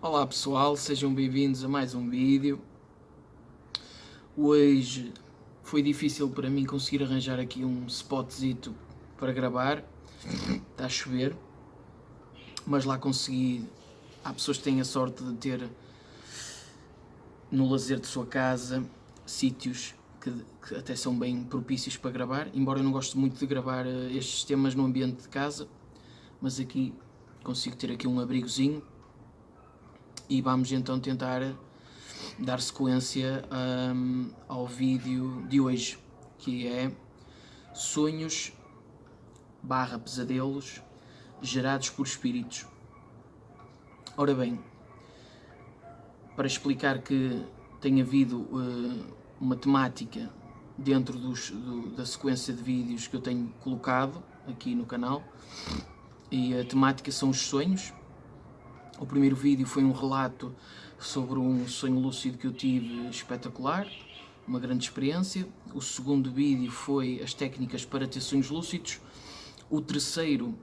Olá pessoal, sejam bem-vindos a mais um vídeo. Hoje foi difícil para mim conseguir arranjar aqui um spotzito para gravar, está a chover, mas lá consegui. Há pessoas que têm a sorte de ter no lazer de sua casa sítios que até são bem propícios para gravar, embora eu não goste muito de gravar estes temas no ambiente de casa, mas aqui consigo ter aqui um abrigozinho. E vamos então tentar dar sequência ao vídeo de hoje, que é sonhos / pesadelos gerados por espíritos. Ora bem, para explicar que tem havido uma temática dentro da sequência de vídeos que eu tenho colocado aqui no canal, e a temática são os sonhos. O primeiro vídeo foi um relato sobre um sonho lúcido que eu tive espetacular, uma grande experiência. O segundo vídeo foi as técnicas para ter sonhos lúcidos. O terceiro,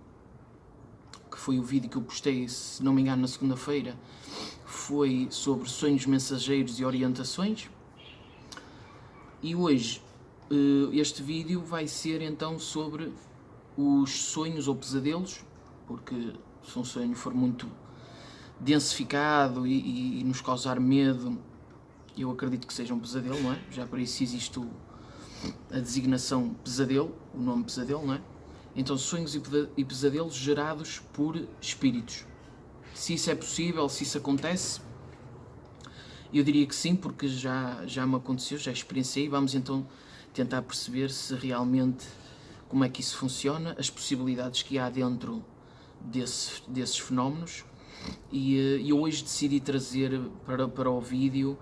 que foi o vídeo que eu postei, se não me engano, na segunda-feira, foi sobre sonhos mensageiros e orientações. E hoje este vídeo vai ser então sobre os sonhos ou pesadelos, porque se um sonho for muito densificado e nos causar medo, eu acredito que seja um pesadelo, não é? Já para isso existe a designação pesadelo, o nome pesadelo, não é? Então, sonhos e pesadelos gerados por espíritos. Se isso é possível, se isso acontece, eu diria que sim, porque já me aconteceu, já experienciei. Vamos então tentar perceber se realmente como é que isso funciona, as possibilidades que há dentro desses fenómenos. E eu hoje decidi trazer para o vídeo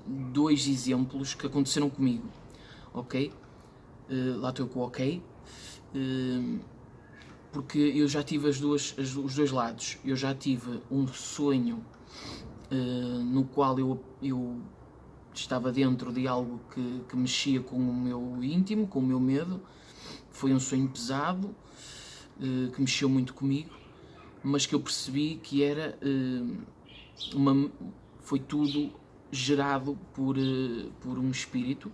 dois exemplos que aconteceram comigo, ok? Lá estou com o ok, porque eu já tive os dois lados. Eu já tive um sonho no qual eu estava dentro de algo que mexia com o meu íntimo, com o meu medo. Foi um sonho pesado, que mexeu muito comigo, mas que eu percebi que era foi tudo gerado por um espírito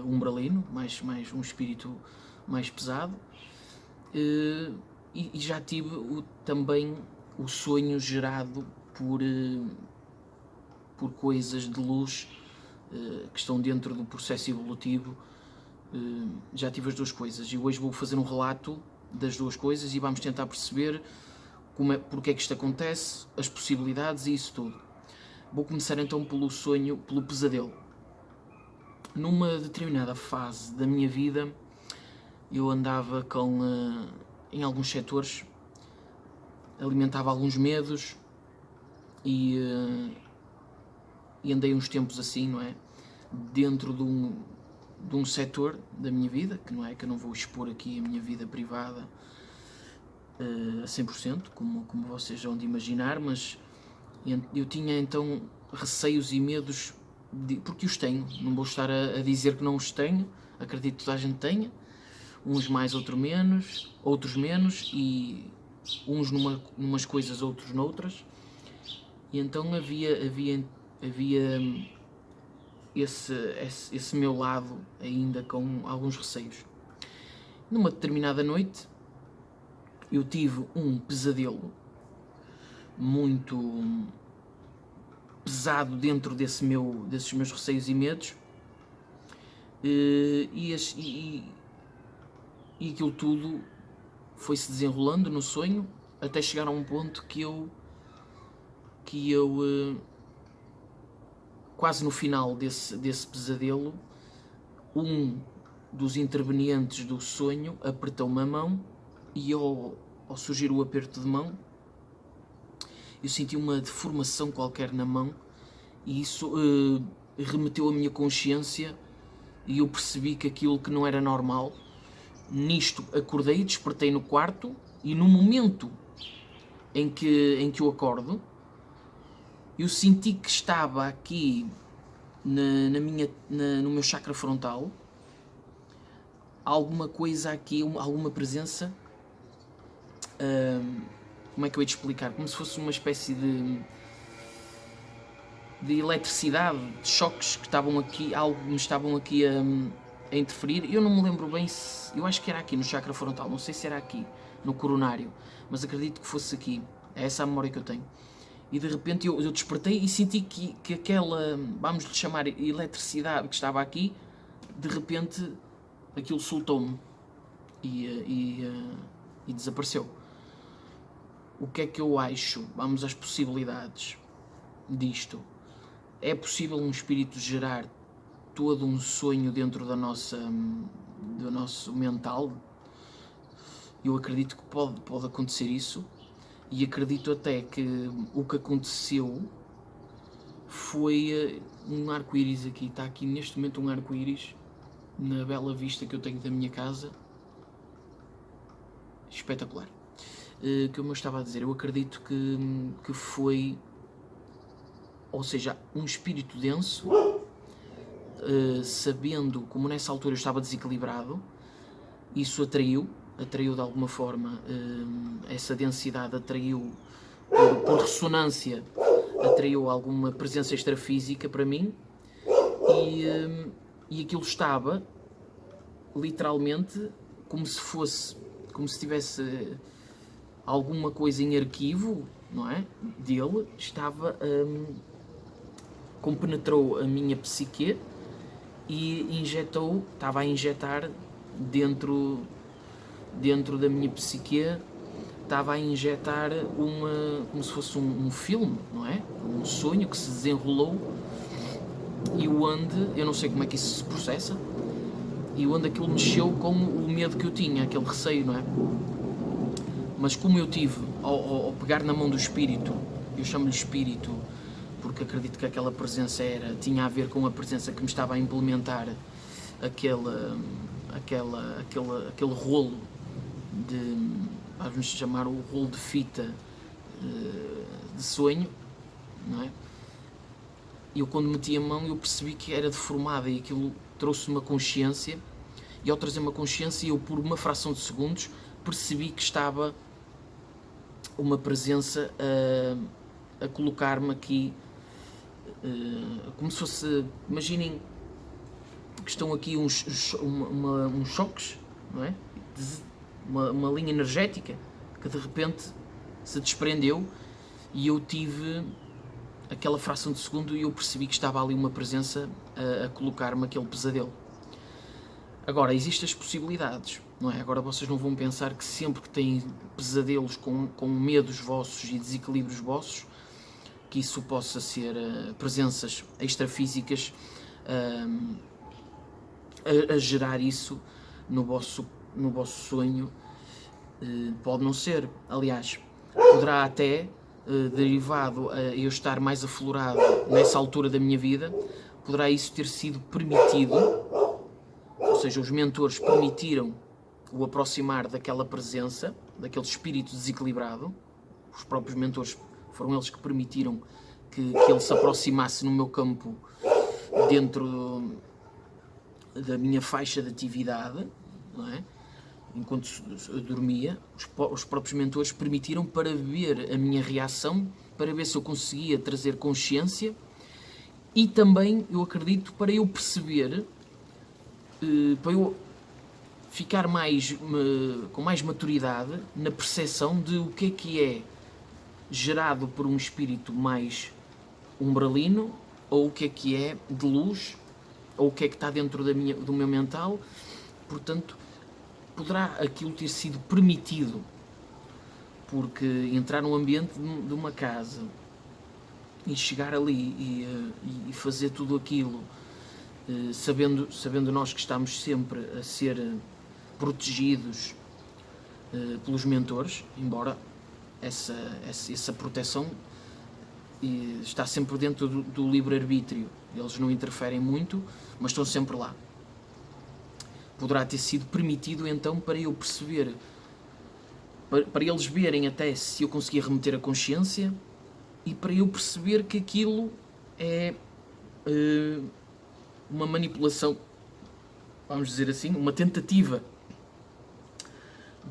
umbralino, mais um espírito mais pesado, e já tive também o sonho gerado por coisas de luz que estão dentro do processo evolutivo. Já tive as duas coisas e hoje vou fazer um relato das duas coisas e vamos tentar perceber porque é que isto acontece, as possibilidades e isso tudo. Vou começar então pelo sonho, pelo pesadelo. Numa determinada fase da minha vida, eu andava em alguns setores, alimentava alguns medos e andei uns tempos assim, não é? Dentro de um setor da minha vida, que eu não vou expor aqui a minha vida privada a 100%, como vocês vão de imaginar, mas eu tinha então receios e medos, porque os tenho, não vou estar a dizer que não os tenho, acredito que toda a gente tenha, uns mais, outros menos, e uns numas coisas, outros noutras, e então havia esse meu lado ainda com alguns receios. Numa determinada noite eu tive um pesadelo muito pesado dentro desses meus receios e medos, e aquilo tudo foi-se desenrolando no sonho até chegar a um ponto que eu quase no final desse pesadelo, um dos intervenientes do sonho apertou-me a mão e ao surgir o aperto de mão eu senti uma deformação qualquer na mão e isso remeteu a minha consciência e eu percebi que aquilo que não era normal. Nisto acordei, despertei no quarto e no momento em que eu acordo eu senti que estava aqui no meu chakra frontal alguma coisa aqui, alguma presença como é que eu ia te explicar? Como se fosse uma espécie de eletricidade, de choques que estavam aqui, algo me estavam aqui a interferir. Eu não me lembro bem se, eu acho que era aqui no chakra frontal, não sei se era aqui no coronário, mas acredito que fosse aqui. É essa a memória que eu tenho. E de repente eu despertei e senti que aquela, vamos lhe chamar, eletricidade que estava aqui, de repente aquilo soltou-me e desapareceu. O que é que eu acho? Vamos às possibilidades disto. É possível um espírito gerar todo um sonho dentro do nosso mental? Eu acredito que pode acontecer isso, e acredito até que o que aconteceu foi um arco-íris aqui. Está aqui neste momento um arco-íris na bela vista que eu tenho da minha casa. Espetacular. Como eu estava a dizer, eu acredito que foi, ou seja, um espírito denso, sabendo como nessa altura eu estava desequilibrado, isso atraiu de alguma forma, essa densidade atraiu, por ressonância, atraiu alguma presença extrafísica para mim, e aquilo estava literalmente como se tivesse alguma coisa em arquivo, não é? Dele, compenetrou a minha psique e estava a injetar dentro da minha psique, estava a injetar como se fosse um filme, não é? Um sonho que se desenrolou, e onde, eu não sei como é que isso se processa, e onde aquilo mexeu com o medo que eu tinha, aquele receio, não é? Mas como eu tive, ao pegar na mão do espírito, eu chamo-lhe espírito porque acredito que aquela presença tinha a ver com a presença que me estava a implementar aquele rolo vamos chamar o rolo de fita de sonho, não é? Eu, quando meti a mão, eu percebi que era deformada, e aquilo trouxe uma consciência, e ao trazer uma consciência, eu, por uma fração de segundos, percebi que estava uma presença a colocar-me aqui, como se fosse, imaginem que estão aqui uns choques, não é? Uma linha energética que de repente se desprendeu, e eu tive aquela fração de segundo e eu percebi que estava ali uma presença a colocar-me aquele pesadelo. Agora, existem as possibilidades, não é? Agora vocês não vão pensar que sempre que têm pesadelos com medos vossos e desequilíbrios vossos, que isso possa ser presenças extrafísicas a gerar isso no vosso sonho. Pode não ser. Aliás, poderá até, derivado a eu estar mais aflorado nessa altura da minha vida, poderá isso ter sido permitido, ou seja, os mentores permitiram o aproximar daquela presença, daquele espírito desequilibrado. Os próprios mentores foram eles que permitiram que ele se aproximasse no meu campo, dentro da minha faixa de atividade, não é? Enquanto eu dormia, os próprios mentores permitiram, para ver a minha reação, para ver se eu conseguia trazer consciência, e também, eu acredito, para eu perceber, para eu ficar com mais maturidade na percepção de o que é gerado por um espírito mais umbralino, ou o que é de luz, ou o que está dentro do meu mental. Portanto, poderá aquilo ter sido permitido, porque entrar no ambiente de uma casa e chegar ali e fazer tudo aquilo, sabendo nós que estamos sempre a ser protegidos pelos mentores, embora essa proteção está sempre dentro do livre-arbítrio, eles não interferem muito, mas estão sempre lá. Poderá ter sido permitido, então, para eu perceber, para eles verem até se eu conseguia remeter a consciência, e para eu perceber que aquilo é uma manipulação, vamos dizer assim, uma tentativa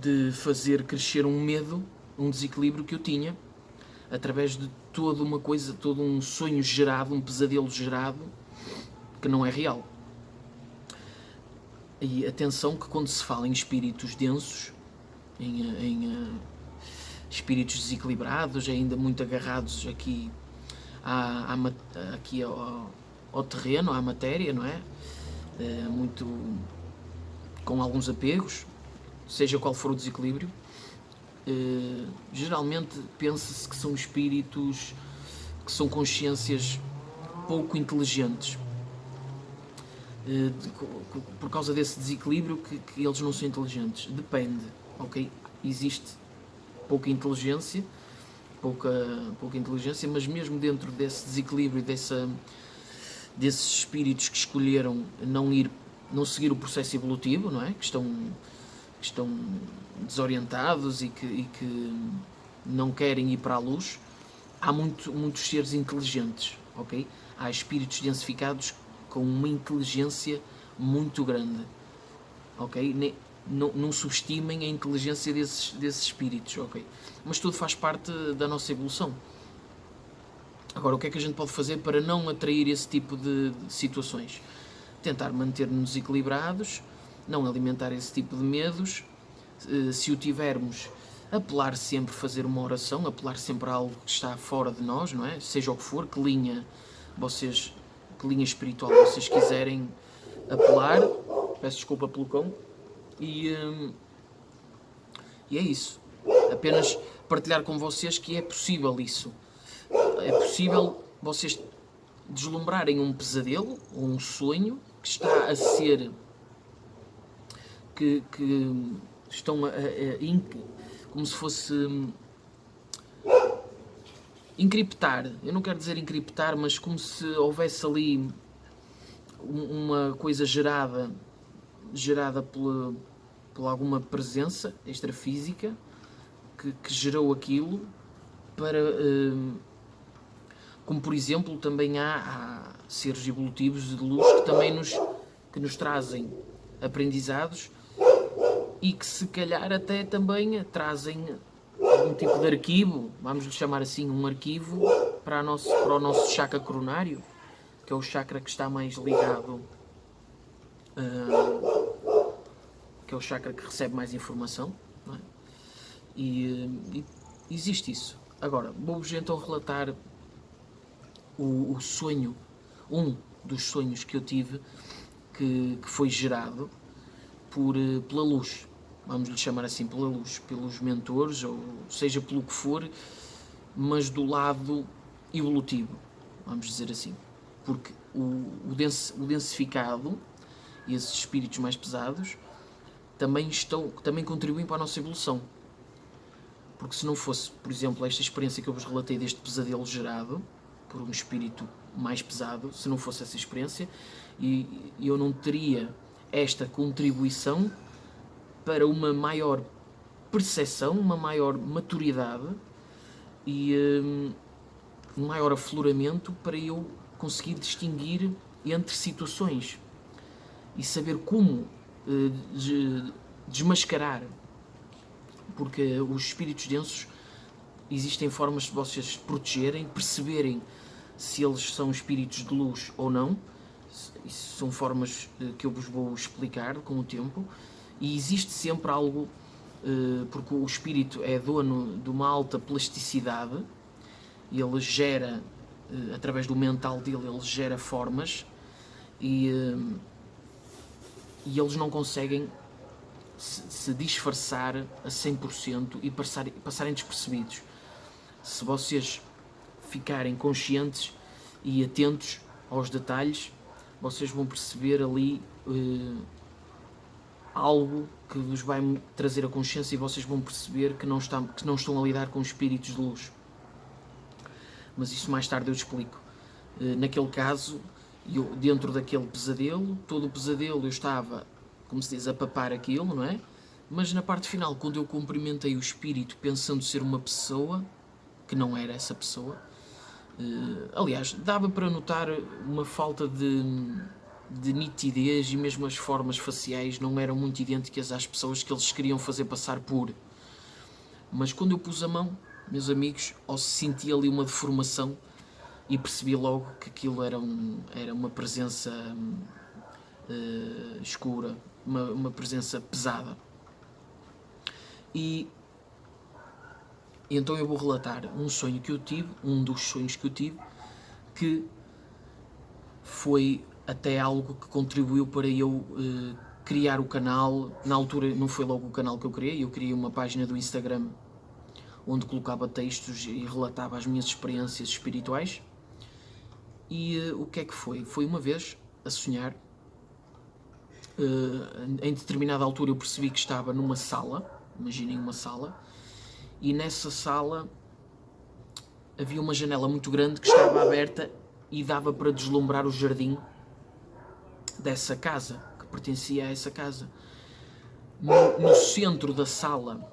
de fazer crescer um medo um desequilíbrio que eu tinha através de toda uma coisa, todo um sonho gerado, um pesadelo gerado que não é real. E atenção que quando se fala em espíritos densos, em espíritos desequilibrados, ainda muito agarrados aqui, aqui ao terreno, à matéria, não é? Muito com alguns apegos, seja qual for o desequilíbrio, geralmente pensa-se que são espíritos, que são consciências pouco inteligentes, por causa desse desequilíbrio que eles não são inteligentes. Depende, ok? Existe pouca inteligência, mas mesmo dentro desse desequilíbrio, desses espíritos que escolheram não seguir o processo evolutivo, não é? Que estão desorientados e que não querem ir para a luz, há muitos seres inteligentes, ok? Há espíritos densificados com uma inteligência muito grande, ok? Não subestimem a inteligência desses espíritos, ok? Mas tudo faz parte da nossa evolução. Agora, o que é que a gente pode fazer para não atrair esse tipo de situações? Tentar manter-nos equilibrados, não alimentar esse tipo de medos. Se o tivermos, apelar sempre, fazer uma oração, apelar sempre a algo que está fora de nós, não é? Seja o que for, que linha espiritual vocês quiserem apelar. Peço desculpa pelo cão. E é isso. Apenas partilhar com vocês que é possível isso. É possível vocês deslumbrarem um pesadelo ou um sonho que está a ser... que estão como se fosse encriptar. Eu não quero dizer encriptar, mas como se houvesse ali uma coisa gerada por alguma presença extrafísica que gerou aquilo para... como por exemplo também há seres evolutivos de luz que nos trazem aprendizados e que se calhar até também trazem algum tipo de arquivo, vamos lhe chamar assim, um arquivo para o nosso chakra coronário, que é o chakra que está mais ligado, que é o chakra que recebe mais informação, não é? E existe isso. Agora, vou-vos então relatar o sonho, um dos sonhos que eu tive, que foi gerado pela luz, vamos lhe chamar assim, pela luz, pelos mentores, ou seja, pelo que for, mas do lado evolutivo, vamos dizer assim, porque o densificado e esses espíritos mais pesados também contribuem para a nossa evolução, porque se não fosse, por exemplo, esta experiência que eu vos relatei deste pesadelo gerado por um espírito mais pesado, se não fosse essa experiência, e eu não teria esta contribuição para uma maior percepção, uma maior maturidade e um maior afloramento para eu conseguir distinguir entre situações e saber como desmascarar, porque os espíritos densos existem formas de vocês protegerem, perceberem se eles são espíritos de luz ou não. Isso são formas que eu vos vou explicar com o tempo, e existe sempre algo, porque o espírito é dono de uma alta plasticidade, ele gera, através do mental dele, ele gera formas, e eles não conseguem se disfarçar a 100% e passarem despercebidos. Se vocês ficarem conscientes e atentos aos detalhes, vocês vão perceber ali algo que vos vai trazer a consciência, e vocês vão perceber que não estão a lidar com espíritos de luz. Mas isso mais tarde eu explico. Naquele caso, dentro daquele pesadelo, todo o pesadelo eu estava, como se diz, a papar aquilo, não é? Mas na parte final, quando eu cumprimentei o espírito pensando ser uma pessoa, que não era essa pessoa, aliás, dava para notar uma falta de nitidez, e mesmo as formas faciais não eram muito idênticas às pessoas que eles queriam fazer passar por. Mas quando eu pus a mão, meus amigos, ou senti ali uma deformação e percebi logo que aquilo era uma presença escura, uma presença pesada. E então eu vou relatar um sonho que eu tive, um dos sonhos que eu tive, que foi até algo que contribuiu para eu criar o canal. Na altura não foi logo o canal que eu criei uma página do Instagram onde colocava textos e relatava as minhas experiências espirituais. E o que é que foi? Foi uma vez a sonhar, em determinada altura eu percebi que estava numa sala, imaginem uma sala, e nessa sala havia uma janela muito grande que estava aberta e dava para deslumbrar o jardim dessa casa, que pertencia a essa casa. No centro da sala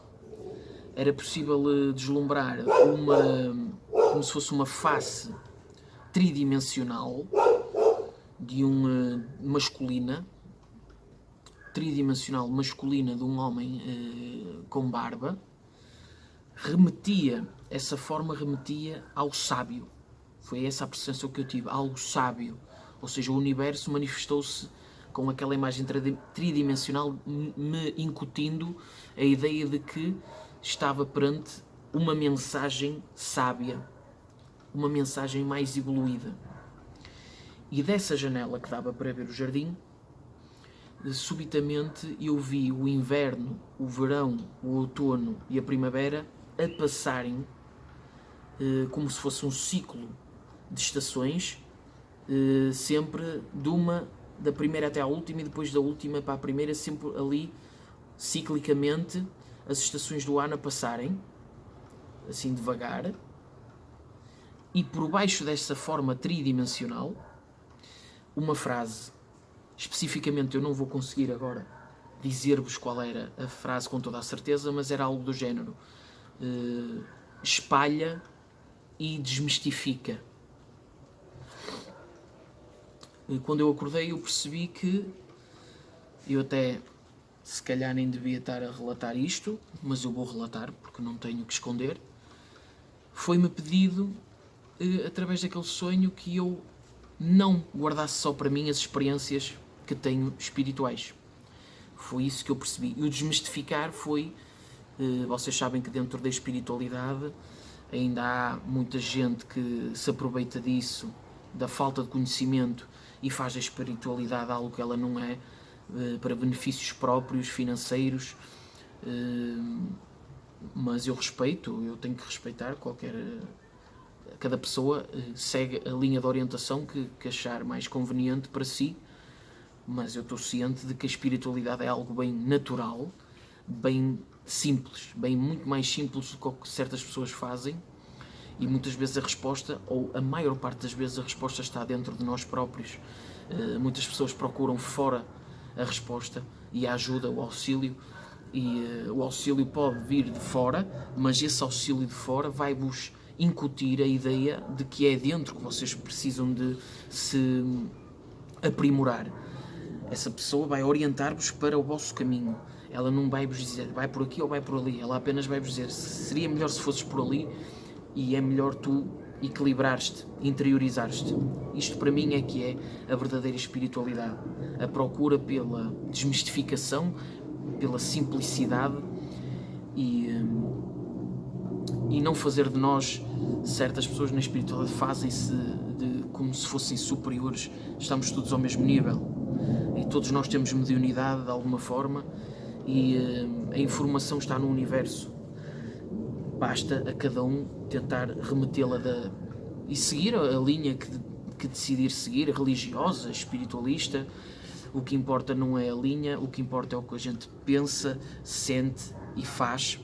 era possível deslumbrar como se fosse uma face tridimensional de masculina de um homem com barba. Essa forma remetia ao sábio. Foi essa a percepção que eu tive, algo sábio. Ou seja, o universo manifestou-se com aquela imagem tridimensional, me incutindo a ideia de que estava perante uma mensagem sábia, uma mensagem mais evoluída. E dessa janela que dava para ver o jardim, subitamente eu vi o inverno, o verão, o outono e a primavera a passarem como se fosse um ciclo de estações, sempre da primeira até à última e depois da última para a primeira, sempre ali ciclicamente as estações do ano a passarem assim devagar, e por baixo dessa forma tridimensional uma frase. Especificamente eu não vou conseguir agora dizer-vos qual era a frase com toda a certeza, mas era algo do género: espalha e desmistifica. Quando eu acordei eu percebi que eu até se calhar nem devia estar a relatar isto, mas eu vou relatar porque não tenho que esconder. Foi-me pedido através daquele sonho que eu não guardasse só para mim as experiências que tenho espirituais. Foi isso que eu percebi. E o desmistificar foi, vocês sabem que dentro da espiritualidade ainda há muita gente que se aproveita disso, da falta de conhecimento, e faz da espiritualidade algo que ela não é, para benefícios próprios, financeiros. Mas eu tenho que respeitar cada pessoa segue a linha de orientação que achar mais conveniente para si, mas eu estou ciente de que a espiritualidade é algo bem natural, bem simples, bem muito mais simples do que certas pessoas fazem, e muitas vezes a resposta, ou a maior parte das vezes a resposta está dentro de nós próprios. Muitas pessoas procuram fora a resposta e a ajuda, o auxílio, e o auxílio pode vir de fora, mas esse auxílio de fora vai-vos incutir a ideia de que é dentro que vocês precisam de se aprimorar. Essa pessoa vai orientar-vos para o vosso caminho. Ela não vai vos dizer vai por aqui ou vai por ali, ela apenas vai vos dizer seria melhor se fosses por ali, e é melhor tu equilibrares-te, interiorizares-te. Isto para mim é que é a verdadeira espiritualidade, a procura pela desmistificação, pela simplicidade, e não fazer de nós, certas pessoas na espiritualidade fazem-se como se fossem superiores. Estamos todos ao mesmo nível e todos nós temos mediunidade de alguma forma, e a informação está no universo. Basta a cada um tentar remetê-la e seguir a linha que decidir seguir, religiosa, espiritualista. O que importa não é a linha, o que importa é o que a gente pensa, sente e faz.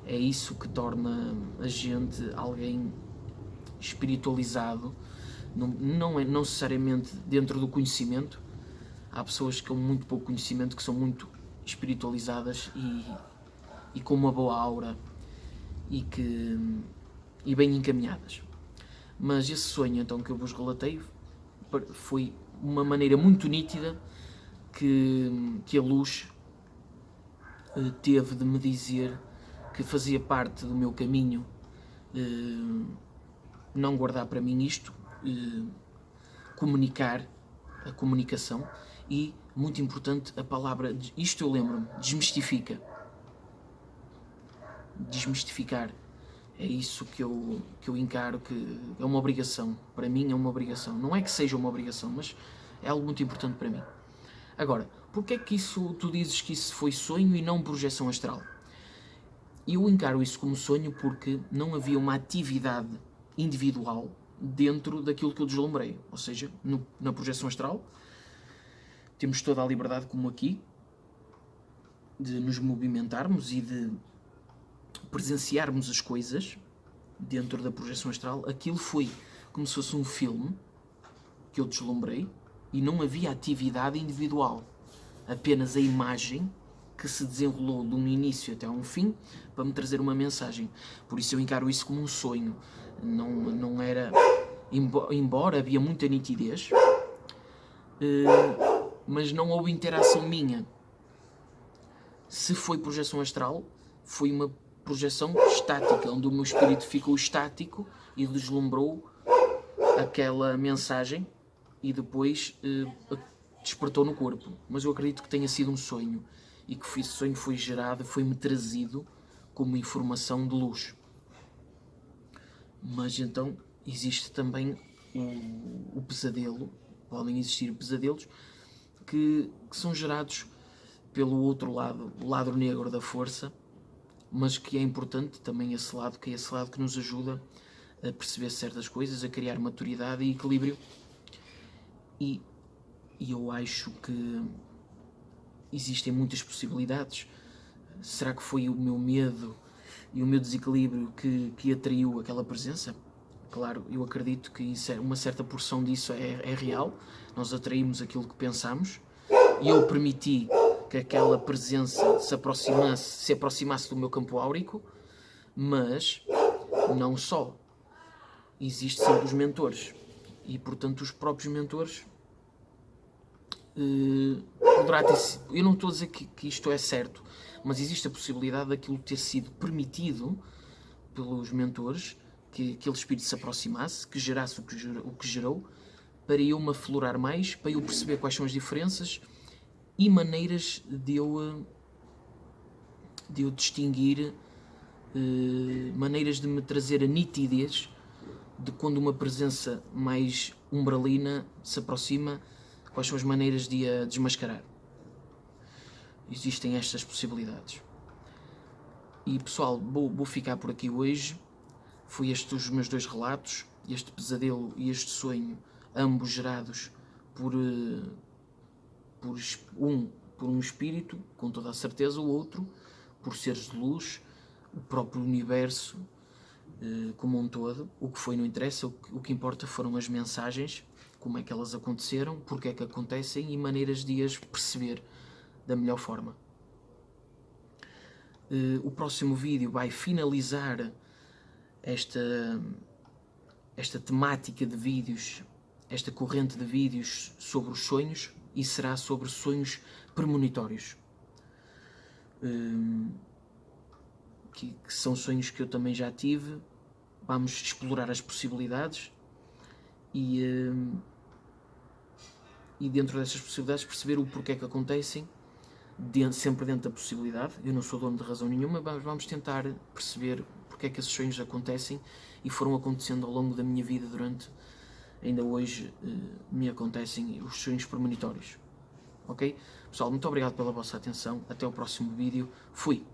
É isso que torna a gente alguém espiritualizado. Não é necessariamente dentro do conhecimento. Há pessoas com muito pouco conhecimento que são muito espiritualizadas e com uma boa aura e bem encaminhadas. Mas esse sonho então que eu vos relatei foi uma maneira muito nítida que a luz teve de me dizer que fazia parte do meu caminho não guardar para mim isto, comunicar, a comunicação, e, muito importante, a palavra, isto eu lembro-me, desmistifica. Desmistificar. É isso que eu encaro que é uma obrigação. Para mim é uma obrigação. Não é que seja uma obrigação, mas é algo muito importante para mim. Agora, porque é que tu dizes que isso foi sonho e não projeção astral? Eu encaro isso como sonho porque não havia uma atividade individual dentro daquilo que eu deslumbrei. Ou seja, na projeção astral, temos toda a liberdade, como aqui, de nos movimentarmos e de presenciarmos as coisas dentro da projeção astral. Aquilo foi como se fosse um filme que eu deslumbrei e não havia atividade individual, apenas a imagem que se desenrolou de um início até um fim para me trazer uma mensagem. Por isso eu encaro isso como um sonho. Não era, embora havia muita nitidez, mas não houve interação minha. Se foi projeção astral, foi uma projeção estática, onde o meu espírito ficou estático e deslumbrou aquela mensagem e depois despertou no corpo. Mas eu acredito que tenha sido um sonho e que esse sonho foi gerado, foi-me trazido como informação de luz. Mas então existe também o pesadelo, podem existir pesadelos que são gerados pelo outro lado, o lado negro da força, mas que é importante também esse lado, que é esse lado que nos ajuda a perceber certas coisas, a criar maturidade e equilíbrio. E eu acho que existem muitas possibilidades. Será que foi o meu medo e o meu desequilíbrio que atraiu aquela presença? Claro, eu acredito que uma certa porção disso é real. Nós atraímos aquilo que pensamos e eu permiti que aquela presença se aproximasse do meu campo áurico, mas não só. Existem sempre os mentores e, portanto, os próprios mentores poderá ter sido. Eu não estou a dizer que isto é certo, mas existe a possibilidade daquilo ter sido permitido pelos mentores, que aquele espírito se aproximasse, que gerasse o que gerou, para eu me aflorar mais, para eu perceber quais são as diferenças e maneiras de eu distinguir, maneiras de me trazer a nitidez de quando uma presença mais umbralina se aproxima, quais são as maneiras de a desmascarar. Existem estas possibilidades. E pessoal, vou ficar por aqui hoje. Foi estes os meus dois relatos, este pesadelo e este sonho, ambos gerados por um espírito, com toda a certeza, o outro por seres de luz, o próprio universo como um todo. O que foi não interessa, o que importa foram as mensagens, como é que elas aconteceram, porque é que acontecem e maneiras de as perceber da melhor forma. O próximo vídeo vai finalizar esta temática de vídeos, esta corrente de vídeos sobre os sonhos, e será sobre sonhos premonitórios, que são sonhos que eu também já tive. Vamos explorar as possibilidades e dentro dessas possibilidades perceber o porquê que acontecem, sempre dentro da possibilidade. Eu não sou dono de razão nenhuma, mas vamos tentar perceber porque é que esses sonhos acontecem e foram acontecendo ao longo da minha vida. Ainda hoje me acontecem os sonhos premonitórios. Ok? Pessoal, muito obrigado pela vossa atenção. Até o próximo vídeo. Fui!